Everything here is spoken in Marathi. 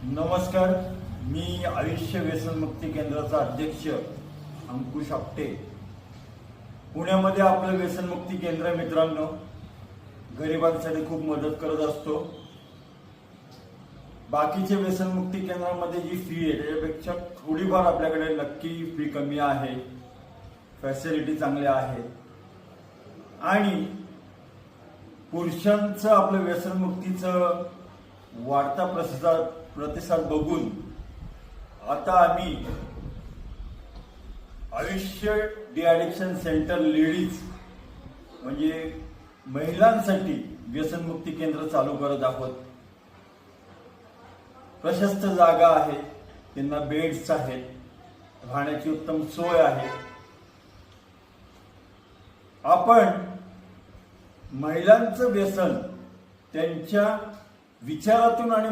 नमस्कार, मी आयुष्य व्यसनमुक्ती केंद्राचा अध्यक्ष अंकुश आपटे. पुण्यामध्ये आपलं व्यसनमुक्ती केंद्र मित्रांनो गरिबांसाठी खूप मदत करत असतो. बाकीचे व्यसनमुक्ती केंद्रामध्ये जी फी आहे त्याच्यापेक्षा थोडीफार आपल्याकडे नक्की फी कमी आहे, फॅसिलिटी चांगल्या आहेत आणि पुरुषांचं आपलं व्यसनमुक्तीचं वाढता प्रतिसाद बघून आता आम्ही आयुष्य डिॲडिक्शन सेंटर लेडीज म्हणजे महिलांसाठी व्यसनमुक्ती केंद्र चालू करत आहोत. प्रशस्त जागा आहे, त्यांना बेड्स आहेत, राहण्याची उत्तम सोय आहे. आपण महिलांचं व्यसन त्यांच्या विचारातून आणि